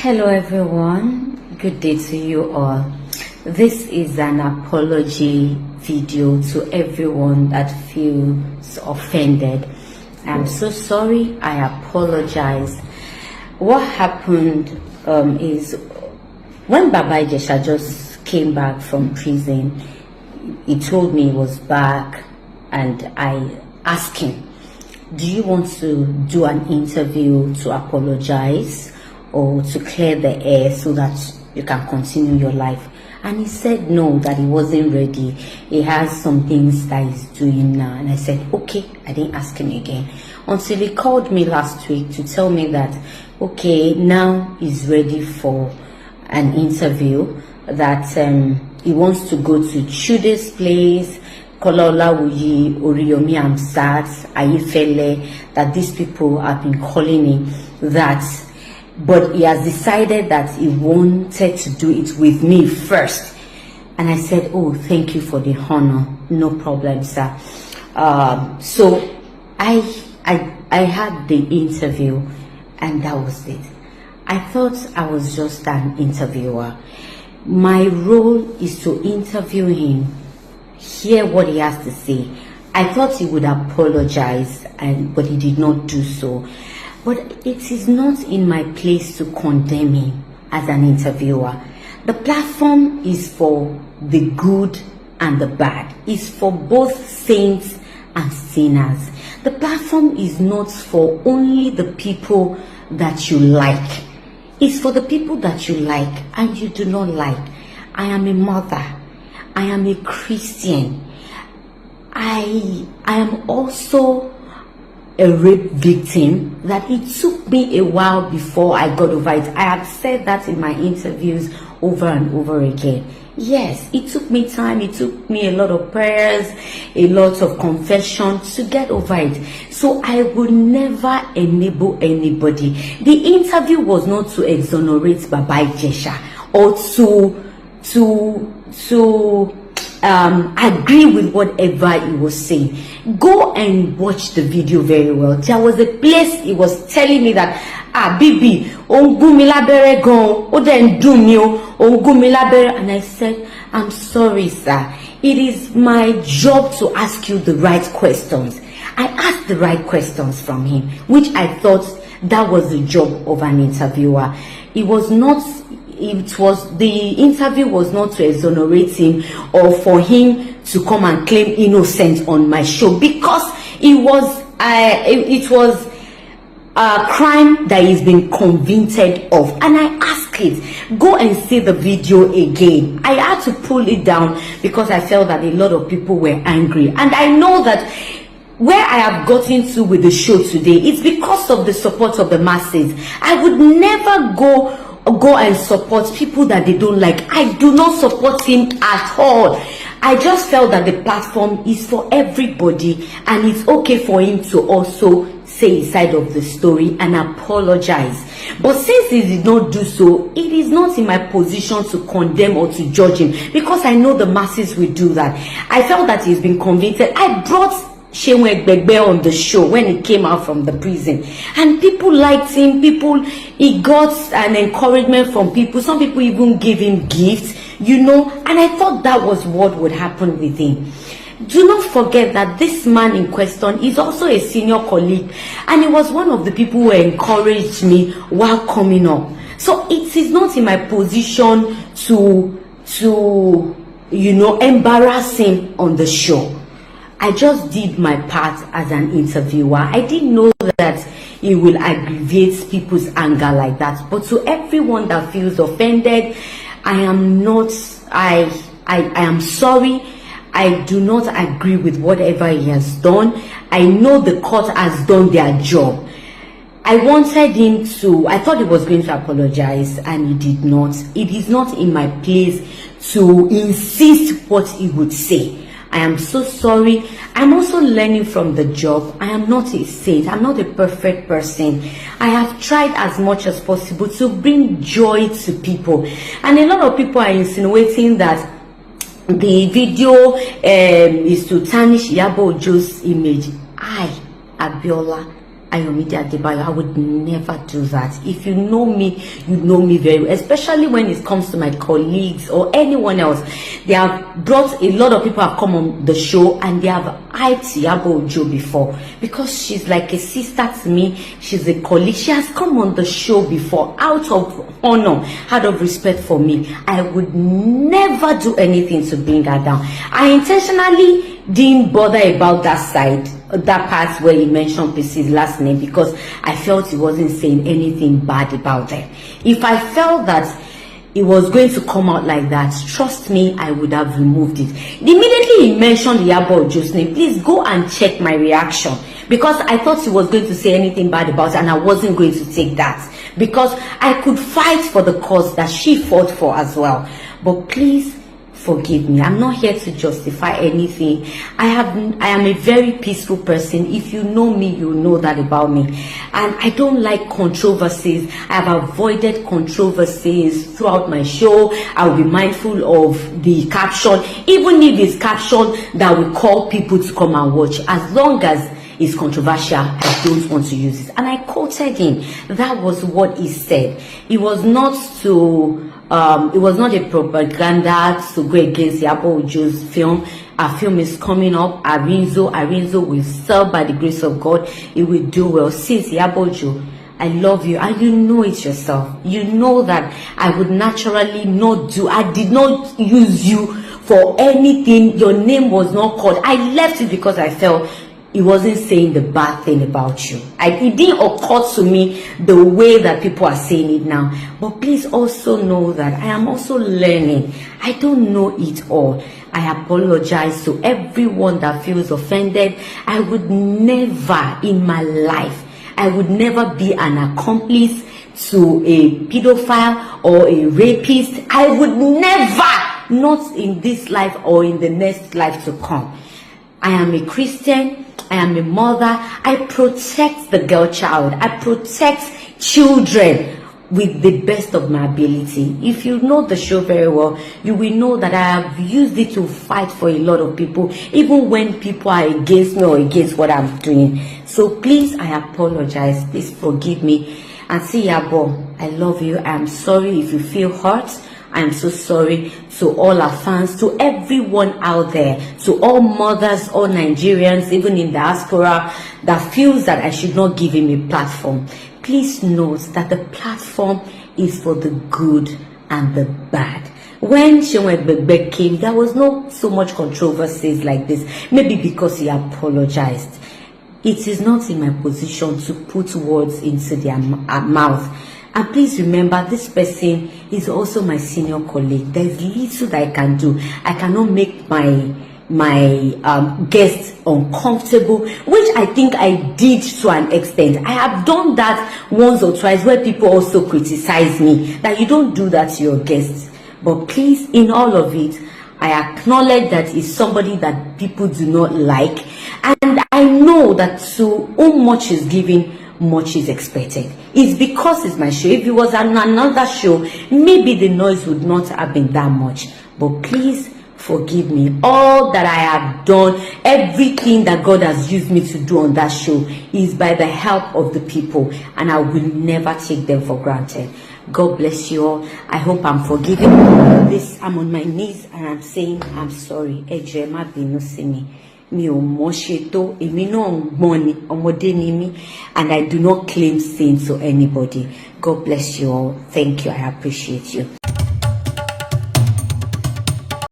Hello everyone, good day to you all. This is an apology video to everyone that feels offended. I'm so sorry, I apologize. What happened is when Baba Ijesha just came back from prison, he told me he was back and I asked him, do you want to do an interview to apologize or to clear the air so that you can continue your life? And he said no, that he wasn't ready. He has some things that he's doing now. And I said, okay. I didn't ask him again until he called me last week to tell me that, okay, now he's ready for an interview, that he wants to go to Chude's place, Kololawuyi, Oriyomi Amsat, Ayefele, that these people have been calling him, that but he has decided that he wanted to do it with me first. And I said, oh, thank you for the honor, no problem, sir. So I had the interview and that was it. I thought I was just an interviewer. My role is to interview him, hear what he has to say. I thought he would apologize, but he did not do so. But it is not in my place to condemn him as an interviewer. The platform is for the good and the bad. It's for both saints and sinners. The platform is not for only the people that you like. It's for the people that you like and you do not like. I am a mother. I am a Christian. I am also a rape victim, that it took me a while before I got over it. I have said that in my interviews over and over again. Yes, it took me time. It took me a lot of prayers, a lot of confession to get over it. So I would never enable anybody. The interview was not to exonerate Baba Ijesha or to agree with whatever he was saying. Go and watch the video very well. There was a place he was telling me that, Bibi, ongumilabere gon, oden dumio, ongumilabere. And I said, I'm sorry, sir. It is my job to ask you the right questions. I asked the right questions from him, which I thought that was the job of an interviewer. The interview was not to exonerate him or for him to come and claim innocence on my show, because it was a crime that he's been convicted of. And I asked it, go and see the video again. I had to pull it down because I felt that a lot of people were angry. And I know that where I have gotten to with the show today, it's because of the support of the masses. I would never go and support people that they don't like. I do not support him at all. I just felt that the platform is for everybody and it's okay for him to also say his side of the story and apologize. But since he did not do so, it is not in my position to condemn or to judge him, because I know the masses will do that. I felt that he's been convicted. I brought Gbogbo on the show when he came out from the prison, and people liked him. He got an encouragement from people. Some people even gave him gifts, and I thought that was what would happen with him. Do not forget that this man in question is also a senior colleague, and he was one of the people who encouraged me while coming up. So it is not in my position to embarrass him on the show. I just did my part as an interviewer. I didn't know that it will aggravate people's anger like that. But to everyone that feels offended, I am sorry. I do not agree with whatever he has done. I know the court has done their job. I wanted him to, I thought he was going to apologize, and he did not. It is not in my place to insist what he would say. I am so sorry. I'm also learning from the job. I am not a saint. I'm not a perfect person. I have tried as much as possible to bring joy to people. And a lot of people are insinuating that the video is to tarnish Iyabo Ojo's image. I, Biola, Ayomide Adebayo, I would never do that. If you know me, you know me very well, especially when it comes to my colleagues or anyone else. They have brought, a lot of people have come on the show and they have hyped Iyabo Ojo before because she's like a sister to me. She's a colleague. She has come on the show before out of honor, out of respect for me. I would never do anything to bring her down. I intentionally didn't bother about that side, that part where he mentioned PC's last name, because I felt he wasn't saying anything bad about them. If I felt that it was going to come out like that, trust me, I would have removed it. Immediately he mentioned Iyabo Ojo's name, please go and check my reaction, because I thought he was going to say anything bad about it, and I wasn't going to take that, because I could fight for the cause that she fought for as well. But please forgive me. I'm not here to justify anything. I am a very peaceful person. If you know me, you know that about me. And I don't like controversies. I have avoided controversies throughout my show. I'll be mindful of the caption, even if it's caption that will call people to come and watch. As long as it's controversial, I don't want to use it. And I quoted him. That was what he said. It was not to it was not a propaganda to go against Iyabo Ojo's film. Our film is coming up. Arinzo will sell by the grace of God. It will do well. Since Iyabo Ojo, I love you, and you know it yourself. You know that I would naturally not do. I did not use you for anything. Your name was not called. I left it because I felt he wasn't saying the bad thing about you. It didn't occur to me the way that people are saying it now. But please also know that I am also learning. I don't know it all. I apologize to everyone that feels offended. I would never in my life, I would never be an accomplice to a pedophile or a rapist. I would never, not in this life or in the next life to come. I am a Christian. I am a mother. I protect the girl child. I protect children with the best of my ability. If you know the show very well, you will know that I have used it to fight for a lot of people, even when people are against me or against what I'm doing. So please, I apologize. Please forgive me. And see, Iyabo, I love you. I'm sorry if you feel hurt. I'm so sorry to all our fans, to everyone out there, to all mothers, all Nigerians, even in diaspora, that feels that I should not give him a platform. Please note that the platform is for the good and the bad. When Gbogbo came, there was not so much controversies like this, maybe because he apologized. It is not in my position to put words into their mouth. And please remember, this person is also my senior colleague. There's little that I can do. I cannot make my guests uncomfortable, which I think I did to an extent. I have done that once or twice where people also criticize me that you don't do that to your guests. But please, in all of it, I acknowledge that it's somebody that people do not like. And I know that to whom much is given, much is expected. It's because it's my show. If it was another show, maybe the noise would not have been that much. But please forgive me. All that I have done, everything that God has used me to do on that show is by the help of the people, and I will never take them for granted. God bless you all. I hope I'm forgiven. I'm on my knees and I'm saying I'm sorry. Ẹ má bínú sí mi. Mi ò mọ̀ ṣe tó, èmi náà gbọ́n ni, ọmọdé ni mí, and I do not claim sin to anybody. God bless you all. Thank you. I appreciate you.